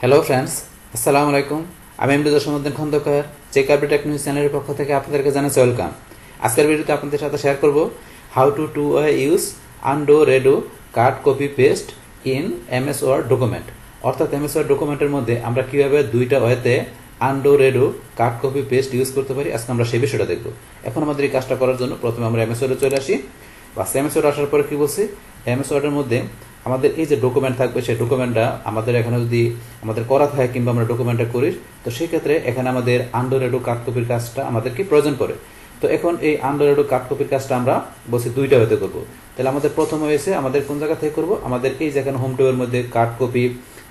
Hello friends, আসসালামু আলাইকুম। আমি MD Samuddin Khandakar check update tech news চ্যানেলের পক্ষ থেকে আপনাদেরকে জানাচ্ছি ওয়েলকাম। আজকের ভিডিওতে আপনাদের সাথে শেয়ার করব how to use undo redo cut copy paste in MS Word document. অর্থাৎ এমএস ওয়ার্ড ডকুমেন্টের মধ্যে আমরা কিভাবে দুইটা ওয়েতে undo redo cut copy paste use করতে পারি, আজকে আমরা সেই বিষয়টা দেখব। এখন আমাদের এই কাজটা করার জন্য প্রথমে আমরা এমএস ওয়ার্ডে চলে আসি। বাস এমএস ওয়ার্ড আসার পরে কি বলছি, এমএস ওয়ার্ডের মধ্যে আমাদের এই যে ডকুমেন্ট থাকবে সেই ডকুমেন্টটা আমাদের এখানে যদি আমাদের করা থাকে কিংবা আমরা ডকুমেন্টটা করি, তো সেই ক্ষেত্রে এখানে আমাদের আন্ডাররেডো কাট কপির কাজটা আমাদের কি প্রয়োজন পড়ে। তো এখন এই আন্ডাররেডো কাট কপির কাজটা আমরা বলছি দুইটা হতে করবো। তাহলে আমাদের প্রথম হয়েছে আমাদের কোন জায়গা থেকে করবো, আমাদের এই যেখানে হোম টেবের মধ্যে কাট কপি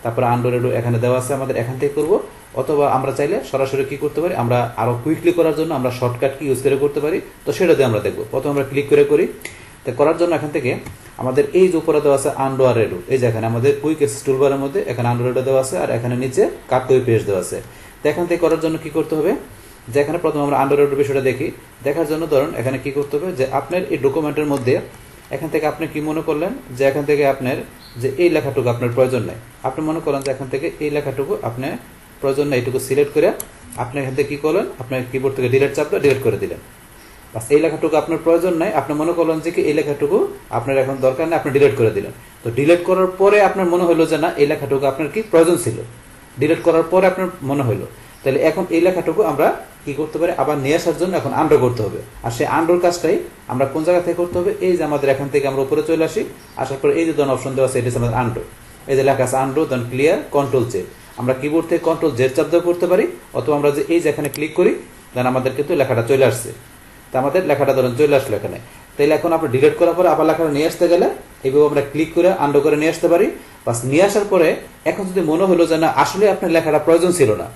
তারপরে আন্ডাররেডো এখানে দেওয়া আছে, আমাদের এখান থেকে করবো। অথবা আমরা চাইলে সরাসরি কি করতে পারি, আমরা আরো কুইকলি করার জন্য আমরা শর্টকাট কি ইউজ করে করতে পারি, তো সেটা দিয়ে আমরা দেখবো। প্রথমে আমরা ক্লিক করে করি। তো করার জন্য এখান থেকে আমাদের এই যে উপরে দেওয়া আছে আন্ডো আর রেডো, এই যে এখানে আমাদের কুইক টুলবারের মধ্যে এখানে আন্ডো রেডো দেওয়া আছে আর এখানে নিচে কাট কপি পেস্ট দেওয়া আছে। তো এখান থেকে করার জন্য কি করতে হবে, যে এখানে প্রথমে আমরা আন্ডো রেডোর বিষয়টা দেখি। দেখার জন্য ধরুন এখানে কি করতে হবে, যে আপনার এই ডকুমেন্টের মধ্যে এখান থেকে আপনি কি মনে করলেন যে এখান থেকে আপনার যে এই লেখাটুকু আপনার প্রয়োজন নেই, আপনি মনে করেন যে এখান থেকে এই লেখাটুকু আপনার প্রয়োজন নেই, এটুকু সিলেক্ট করে আপনি এখান থেকে কি করলেন, আপনার কিবোর্ড থেকে ডিলিট চাপটা ডিলিট করে দিলেন। এই লেখাটুকু আপনার প্রয়োজন নাই, আপনি মনে করলেন যে কি এই লেখাটুকু আপনার এখন দরকার নেই, আপনি ডিলিট করে দিলেন। তো ডিলিট করার পরে আপনার মনে হলো যে না এই লেখাটুকু আপনার কি প্রয়োজন ছিল, ডিলিট করার পরে আপনার মনে হলো, তাহলে এখন এই লেখাটুকু আমরা কি করতে পারি, আবার নিয়ে আসার জন্য এখন আন্ডো করতে হবে। আর সেই আন্ডোর কাজটাই আমরা কোন জায়গা থেকে করতে হবে, এই যে আমাদের এখান থেকে আমরা উপরে চলে আসি, আসার পরে এই যে ধরুন অপশন দেওয়া আছে, এটা আমাদের আন্ডো, এই যে লেখা আছে আন্ডো দেন ক্লিয়ার কন্ট্রোল জেড। আমরা কিবোর্ড থেকে কন্ট্রোল জেড চাপ দিয়ে করতে পারি, অথবা আমরা যে এই যে এখানে ক্লিক করি দেন আমাদের কিন্তু লেখাটা চলে আসছে। তা আমাদের লেখাটা ধরুন চলে আসলো এখানে। তাইলে এখন আপনি ডিলিট করার পরে আবার লেখাটা নিয়ে আসতে গেলে এইভাবে আমরা ক্লিক করে আন্ডো করে নিয়ে আসতে পারি। বাস নিয়ে আসার পরে এখন যদি মনে হলো যে না আসলে আপনার লেখাটা প্রয়োজন ছিল না,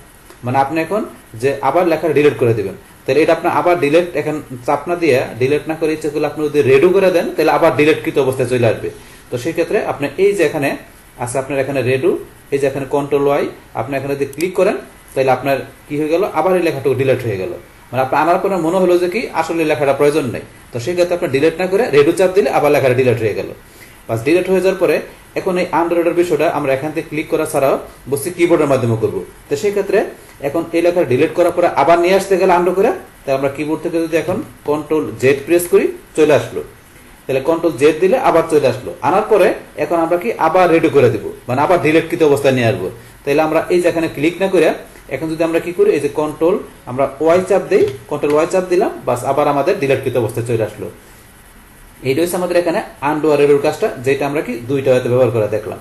মানে আপনি এখন যে আবার লেখাটা ডিলিট করে দিবেন, তাহলে এটা আপনার আবার ডিলিট এখন চাপ না দিয়ে ডিলিট না করে ইচ্ছে করলে আপনি যদি রেডো করে দেন তাহলে আবার ডিলিটকৃত অবস্থায় চলে আসবে। তো সেই ক্ষেত্রে আপনি এই যে এখানে আছে আপনার এখানে রেডো, এই যে এখানে কন্ট্রোল ওয়াই আপনি এখানে যদি ক্লিক করেন তাহলে আপনার কি হয়ে গেল, আবার এই লেখাটুকু ডিলিট হয়ে গেল। মানে আপনি আনার পরে মনে হলো যে কি আসলে লেখাটা প্রয়োজন নেই, তো সেই ক্ষেত্রে আপনি ডিলিট না করে রেডো চাপ দিলে আবার লেখাটা ডিলিট হয়ে গেল। বাস ডিলিট হয়ে যাওয়ার পরে এখন এই আন্ডাররেডের বিষয়টা আমরা এখান থেকে ক্লিক করা ছাড়াও বসে কিবোর্ডের মাধ্যমে করবো। তো সেই ক্ষেত্রে এখন এই লেখা ডিলিট করার পরে আবার নিয়ে আসতে গেলে আন্ডো করে, তাহলে আমরা কিবোর্ড থেকে যদি এখন কন্ট্রোল জেড প্রেস করি চলে আসলো, তাহলে কন্ট্রোল জেড দিলে আবার চলে আসলো। আনার পরে এখন আমরা কি আবার রেডি করে দিব, মানে আবার ডিলিটকৃত অবস্থায় নিয়ে আসবো। তাহলে আমরা এই যে এখানে ক্লিক না করে এখন যদি আমরা কি করি, এই যে কন্ট্রোল আমরা ওয়াই চাপ দেই, কন্ট্রোল ওয়াই চাপ দিলাম, বাস আবার আমাদের ডিলিটকৃত অবস্থায় চলে আসলো। এইটা হচ্ছে আমাদের এখানে আন্ডো আর রেডোর কাজটা, যেটা আমরা কি দুইটা হয়তো ব্যবহার করে দেখলাম।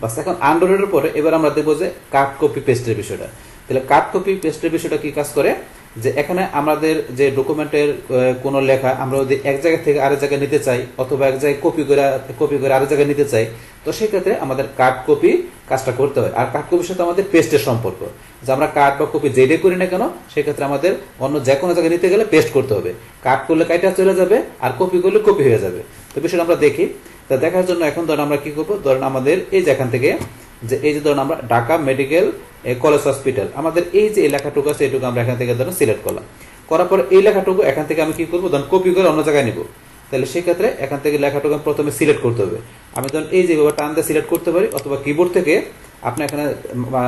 বাস এখন আন্ডো রেডোর পরে এবার আমরা দেখবো যে কাট কপি পেস্টের বিষয়টা। তাহলে কাট কপি পেস্টের বিষয়টা কি কাজ করে, যে এখানে আমাদের যে ডকুমেন্টের কোনো লেখা আমরা যদি এক জায়গা থেকে আরেক জায়গায় নিতে চাই, অথবা এক জায়গায় কপি করে আরেক জায়গায় নিতে চাই, তো সেই ক্ষেত্রে আমাদের কাট কপি কাজটা করতে হয়। আর কাট কপির সাথে আমাদের পেস্টের সম্পর্ক, যে আমরা কাট বা কপি যেটাই করি না কেন সেক্ষেত্রে আমাদের অন্য যে কোনো জায়গায় নিতে গেলে পেস্ট করতে হবে। কাট করলে কাইটা চলে যাবে আর কপি করলে কপি হয়ে যাবে। তো বিষয়টা আমরা দেখি। তা দেখার জন্য এখন ধরেন আমরা কি করবো, ধরেন আমাদের এই যে এখান থেকে যে এই যে ধরেন আমরা ঢাকা মেডিকেল কলেজ হসপিটাল, আমাদের এই যে লেখাটুকু আছে এইটুকু আমরা এখান থেকে ধরেন সিলেক্ট করলাম। করার পর এই লেখাটুকু এখান থেকে আমি কি করবো, ধরেন কপি করে অন্য জায়গায় নিব। তাহলে সেই ক্ষেত্রে এখান থেকে লেখাটুকু প্রথমে সিলেক্ট করতে হবে। আমি ধরেন এই যে টান দিয়ে সিলেক্ট করতে পারি, অথবা কিবোর্ড থেকে আপনি এখানে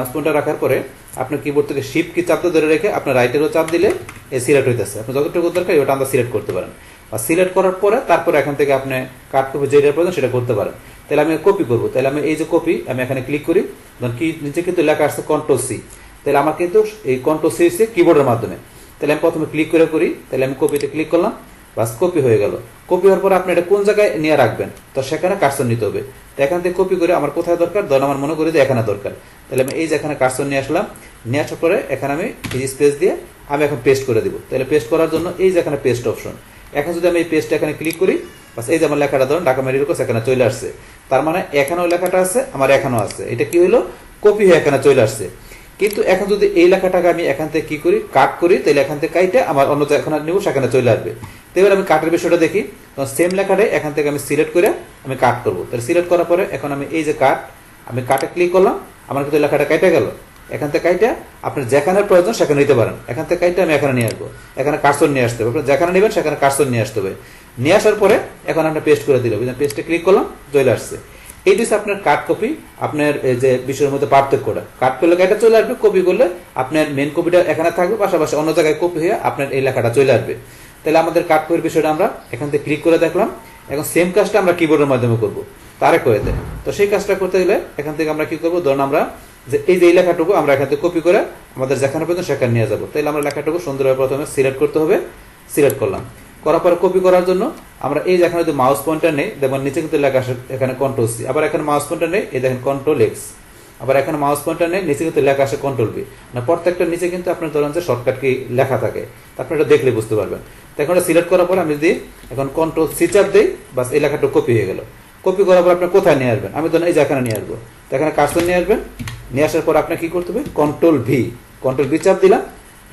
স্পুনটা রাখার পরে আপনার কিবোর্ড থেকে শিফট কি চাপতে ধরে রেখে আপনার রাইটেরও চাপ দিলে এই সিলেক্ট হইতেছে। আপনি যতটুকু দরকার ওটা আমরা সিলেক্ট করতে পারেন। আর সিলেক্ট করার পরে তারপরে এখান থেকে আপনি কাট কপি যেটা প্রয়োজন সেটা করতে পারেন। তাহলে আমি কপি করবো, তাহলে আমি এই যে কপি আমি এখানে ক্লিক করি, ধরুন কি নিচে কিন্তু লেখা আসছে কন্ট্রোল সি, তাহলে আমার কিন্তু এই কন্ট্রোল সি হচ্ছে কিবোর্ডের মাধ্যমে। তাহলে আমি প্রথমে ক্লিক করে করি, তাহলে আমি কপিতে ক্লিক করলাম, বাস কপি হয়ে গেল। কপি হওয়ার পর আপনি এটা কোন জায়গায় নিয়ে রাখবেন, তো সেখানে কার্সর নিতে হবে। তো এখান থেকে কপি করে আমার কোথায় দরকার, ধরুন আমার মনে করি যে এখানে দরকার, তাহলে আমি এই যে এখানে কার্সর নিয়ে আসলাম। নিয়ে আসার পরে এখানে আমি এই স্পেস দিয়ে আমি এখন পেস্ট করে দিব। তাহলে পেস্ট করার জন্য এই যে এখানে পেস্ট অপশন, এখন যদি আমি এই পেস্টটা এখানে ক্লিক করি, বাস এই যে আমার লেখাটা ধরুন ঢাকা মেডিকেল কলেজ এখানে চলে আসছে। তার মানে এখানেও লেখাটা আছে, আমার এখানেও আছে, এটা কি হলো কপি হয়ে এখানে চলে আসছে। কিন্তু এখন যদি এই লেখাটাকে আমি এখান থেকে কি করি, কাট করি, তাহলে এখান থেকে কাইটে আমার অন্য এখানে নিব, সেখানে চলে আসবে। তো এবার আমি কাটের বিষয়টা দেখি, তখন সেম লেখাটাই এখান থেকে আমি সিলেক্ট করে আমি কাট করবো। তাহলে সিলেক্ট করার পরে এখন আমি এই যে কাট, আমি কাটে ক্লিক করলাম, আমার কিন্তু লেখাটা কাইটে গেল। এখান থেকে কাইটা আপনার যেখানে প্রয়োজন সেখানে নিতে পারেন। এখান থেকে কাইটা আমি এখানে নিয়ে আসবো, এখানে কার্সর নিয়ে আসতে হবে, আপনার যেখানে নেবেন সেখানে কার্সর নিয়ে আসতে হবে। নিয়ে আসার পরে এখন আমরা পেস্ট করে দিলাম, পেস্টে ক্লিক করলাম, চলে আসছে। এইটা হচ্ছে আপনার কাট কপি, আপনার এই যে বিষয়ের মধ্যে পার্থক্যটা। কাট করলে এটা চলে আসবে, কপি করলে আপনার মেন কপিটা এখানে থাকবে, পাশাপাশি অন্য জায়গায় কপি হয়ে আপনার এই লেখাটা চলে আসবে। তাহলে আমাদের কাট কপির বিষয়টা আমরা এখান থেকে ক্লিক করে দেখলাম। এখন সেম কাজটা আমরা কিবোর্ডের মাধ্যমে করব তারেক হয়ে দেয়। তো সেই কাজটা করতে গেলে এখান থেকে আমরা কি করবো, ধরুন আমরা যে এই লেখাটুকু আমরা এখান থেকে কপি করে আমাদের যেখানে পর্যন্ত সেখানে নিয়ে যাবো। তাহলে আমরা লেখাটুকু সুন্দরভাবে প্রথমে সিলেক্ট করতে হবে, সিলেক্ট করলাম। করার পরে কপি করার জন্য আমরা এই যেখানে যদি মাউস পয়েন্টার নেই, দেখবেন নিচে কিন্তু লেখা আসে এখানে কন্ট্রোল সি, আবার এখানে মাউস পয়েন্টার নেই, এই দেখেন কন্ট্রোল এক্স, আবার এখানে মাউস পয়েন্টার নেই, নিচে কিন্তু লেখা আসে কন্ট্রোল বি। না প্রত্যেকটা নিচে কিন্তু আপনার ধরেন যে শর্টকাট কি লেখা থাকে, আপনি এটা দেখলে বুঝতে পারবেন। তো এখন সিলেক্ট করার পরে আমি যদি এখন কন্ট্রোল সি চাপ দিই, বাস এই লেখাটা কপি হয়ে গেল। কপি করার পর আপনি কোথায় নিয়ে আসবেন, আমি ধরেন এই যে এখানে নিয়ে আসবো। তো এখানে কার্সর নিয়ে আসবেন, নিয়ে আসার পর আপনি কি করতে হবে, কন্ট্রোল ভি চাপ দিলাম,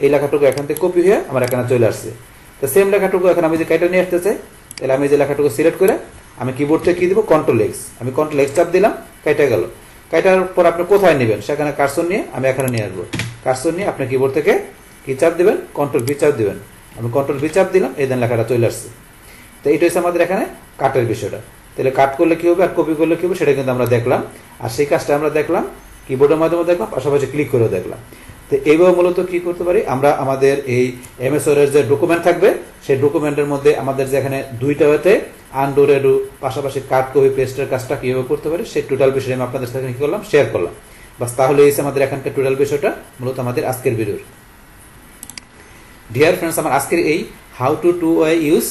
এই লেখাটুকু এখান থেকে কপি হয়ে আমার এখানে চলে আসছে। তো সেম লেখাটুকু এখন আমি যে কাইটা নিয়ে আসতে চাই, তাহলে আমি যে লেখাটুকু সিলেক্ট করে আমি কিবোর্ড থেকে কি দিব, কন্ট্রোল এক্স, আমি কন্ট্রোল এক্স চাপ দিলাম, কাইটা গেল। কাইটার পর আপনি কোথায় নেবেন, সেখানে কার্সর নিয়ে আমি এখানে নিয়ে আসবো। কার্সর নিয়ে আপনি কিবোর্ড থেকে কি চাপ দিবেন, কন্ট্রোল ভি চাপ দিবেন, আমি কন্ট্রোল ভি চাপ দিলাম, এই দেন লেখাটা চলে আসছে। তো এইটা হচ্ছে আমাদের এখানে কাটের বিষয়টা। তাহলে কাট করলে কি হবে আর কপি করলে কি হবে সেটা কিন্তু আমরা দেখলাম, আর সেই কাজটা আমরা দেখলাম কিবোর্ডের মাধ্যমে দেখলাম, পাশাপাশি ক্লিক করেও দেখলাম। তো এইভাবে মূলত কি করতে পারি আমরা, আমাদের এই এমএস ওয়ার্ড এর যে ডকুমেন্ট থাকবে সেই ডকুমেন্টের মধ্যে আমাদের যেখানে দুইটা হতে আনডু রেডু পাশাপাশি কাট কপি পেস্টের কাজটা কিভাবে করতে পারি সেই টোটাল বিষয়টা আমি আপনাদের সাথে কি করলাম, শেয়ার করলাম। বাস তাহলে এই আমাদের এখানকার টোটাল বিষয়টা মূলত আমাদের আজকের ভিডিওর। ডিয়ার ফ্রেন্ডস, আমার আজকের এই how to use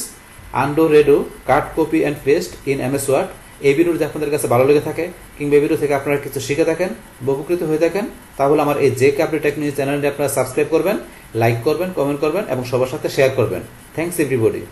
undo redo cut copy and paste in MS Word এই ভিডিও যদি আপনাদের কাছে ভালো লেগে থাকে কিংবা এই ভিডিও থেকে আপনারা কিছু শিখে থাকেন বা উপকৃত হয়ে থাকেন, তাহলে আমার এই যে ক্যাপ্রি টেকনিক চ্যানেলটি আপনারা সাবস্ক্রাইব করবেন, লাইক করবেন, কমেন্ট করবেন এবং সবার সাথে শেয়ার করবেন। Thanks everybody.